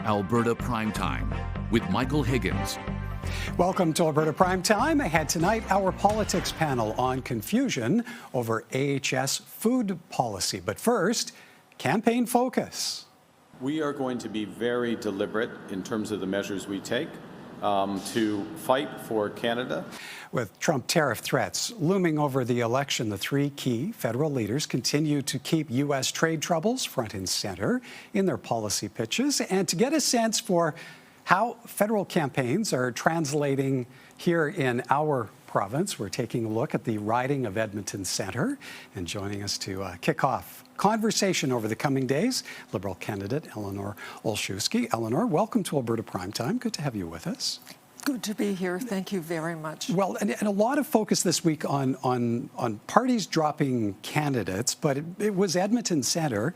Alberta Primetime with Michael Higgins. Welcome to Alberta Primetime. Ahead tonight, our politics panel on confusion over AHS food policy. But first, campaign focus. We are going to be very deliberate in terms of the measures we take to fight for Canada. With Trump tariff threats looming over the election, the three key federal leaders continue to keep U.S. trade troubles front and center in their policy pitches. And to get a sense for how federal campaigns are translating here in our province, we're taking a look at the riding of Edmonton-Centre. And joining us to kick off conversation over the coming days, Liberal candidate Eleanor Olszewski. Eleanor, welcome to Alberta Primetime. Good to have you with us. Good to be here. Thank you very much. Well, and a lot of focus this week on parties dropping candidates, but it was Edmonton-Centre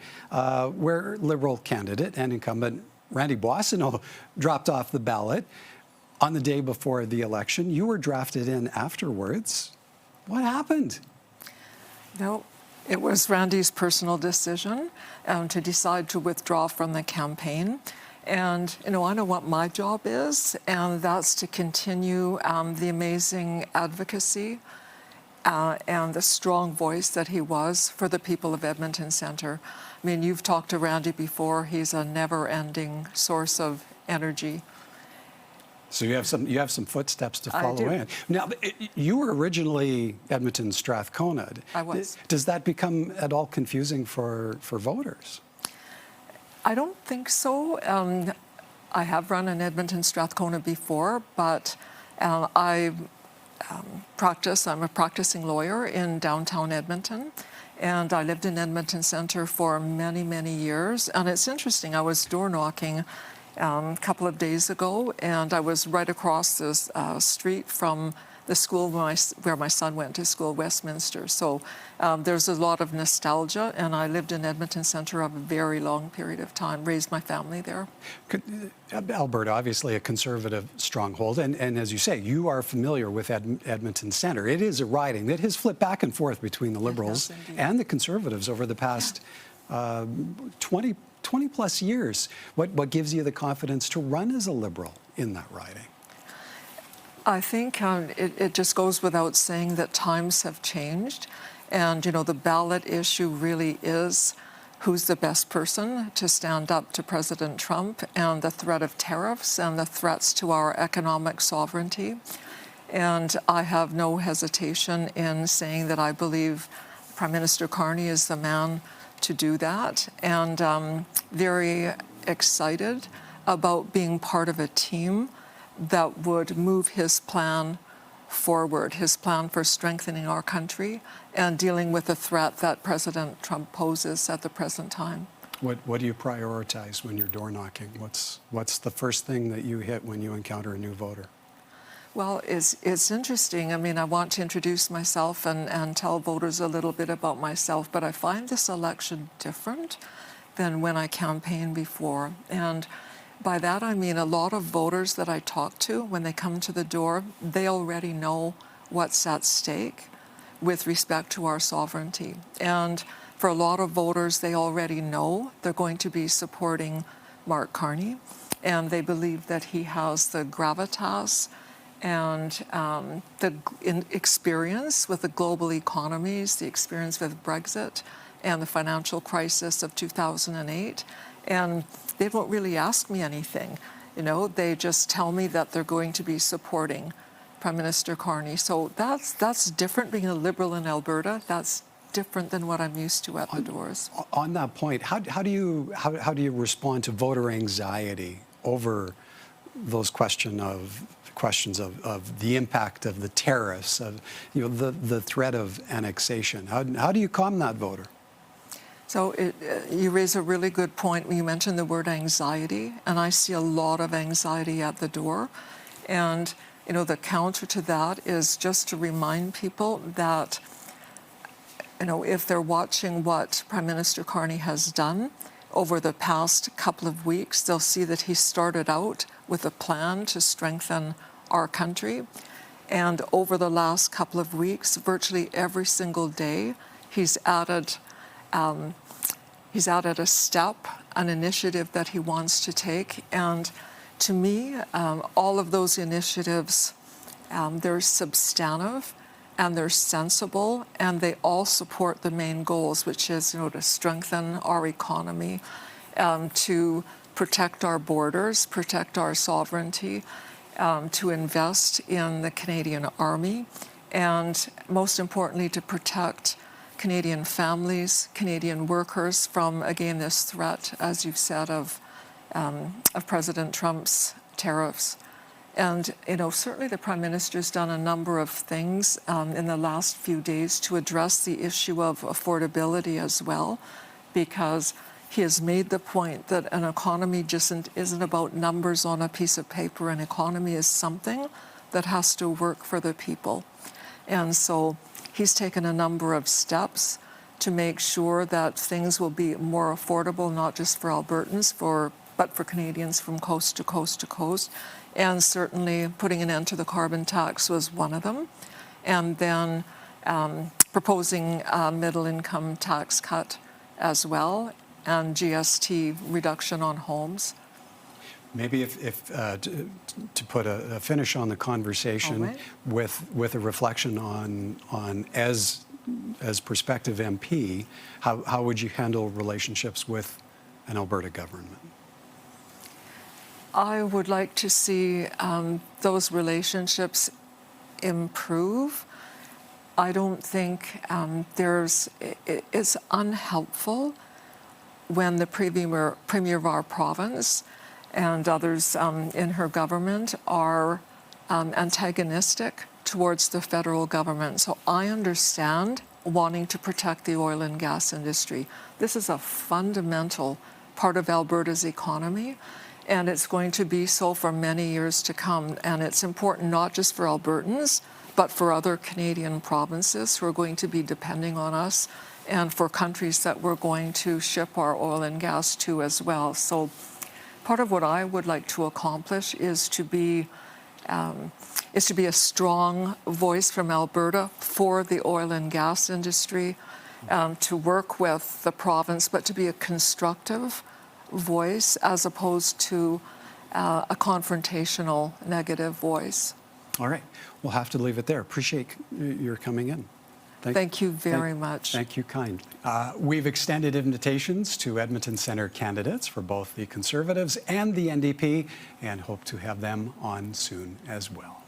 where Liberal candidate and incumbent Randy Boissonnault dropped off the ballot on the day before the election. You were drafted in afterwards. What happened? No, it was Randy's personal decision to decide to withdraw from the campaign. And, I know what my job is, and that's to continue the amazing advocacy and the strong voice that he was for the people of Edmonton-Centre. I mean, you've talked to Randy before. He's a never-ending source of energy. So you have some footsteps to follow I do. in. Now, you were originally Edmonton Strathcona. I was. Does that become at all confusing for voters? I don't think so. I have run in Edmonton Strathcona before, but I'm a practicing lawyer in downtown Edmonton, and I lived in Edmonton-Centre for many, many years. And it's interesting, I was door knocking a couple of days ago, and I was right across this street from the school where my son went to school, Westminster. So there's a lot of nostalgia, and I lived in Edmonton-Centre a very long period of time, raised my family there. Alberta, obviously a conservative stronghold, and as you say, you are familiar with Edmonton-Centre. It is a riding that has flipped back and forth between the Liberals and the Conservatives over the past 20 plus years. What gives you the confidence to run as a Liberal in that riding? I think it just goes without saying that times have changed. And, the ballot issue really is who's the best person to stand up to President Trump and the threat of tariffs and the threats to our economic sovereignty. And I have no hesitation in saying that I believe Prime Minister Carney is the man to do that. And I'm very excited about being part of a team that would move his plan forward, his plan for strengthening our country and dealing with the threat that President Trump poses at the present time. What do you prioritize when you're door knocking? What's the first thing that you hit when you encounter a new voter? Well, it's interesting. I mean, I want to introduce myself and tell voters a little bit about myself, but I find this election different than when I campaigned before. And by that, I mean a lot of voters that I talk to, when they come to the door, they already know what's at stake with respect to our sovereignty. And for a lot of voters, they already know they're going to be supporting Mark Carney, and they believe that he has the gravitas and the experience with the global economies, the experience with Brexit and the financial crisis of 2008. And they don't really ask me anything. They just tell me that they're going to be supporting Prime Minister Carney. So that's different. Being a Liberal in Alberta, that's different than what I'm used to at the doors. On that point, how do you respond to voter anxiety over those questions of the impact of the tariffs, of the threat of annexation? How do you calm that voter? So you raise a really good point when you mentioned the word anxiety, and I see a lot of anxiety at the door. And, the counter to that is just to remind people that, if they're watching what Prime Minister Carney has done over the past couple of weeks, they'll see that he started out with a plan to strengthen our country. And over the last couple of weeks, virtually every single day, he's added a step an initiative that he wants to take. And to me, all of those initiatives, they're substantive and they're sensible, and they all support the main goals, which is, to strengthen our economy, to protect our borders, protect our sovereignty, to invest in the Canadian Army, and most importantly, to protect Canadian families, Canadian workers from, again, this threat, as you've said, of President Trump's tariffs. And, certainly the Prime Minister's done a number of things in the last few days to address the issue of affordability as well, because he has made the point that an economy just isn't about numbers on a piece of paper. An economy is something that has to work for the people. And so he's taken a number of steps to make sure that things will be more affordable, not just for Albertans, but for Canadians from coast to coast to coast. And certainly putting an end to the carbon tax was one of them. And then proposing a middle-income tax cut as well, and GST reduction on homes. Maybe to put a finish on the conversation, right, with a reflection on as prospective MP, how would you handle relationships with an Alberta government? I would like to see those relationships improve. I don't think it's unhelpful when the premier of our province and others in her government are antagonistic towards the federal government. So I understand wanting to protect the oil and gas industry. This is a fundamental part of Alberta's economy, and it's going to be so for many years to come. And it's important not just for Albertans, but for other Canadian provinces who are going to be depending on us, and for countries that we're going to ship our oil and gas to as well. So part of what I would like to accomplish is to be a strong voice from Alberta for the oil and gas industry, to work with the province, but to be a constructive voice as opposed to a confrontational negative voice. All right. We'll have to leave it there. Appreciate your coming in. Thank you very much. Thank you kindly. We've extended invitations to Edmonton-Centre candidates for both the Conservatives and the NDP, and hope to have them on soon as well.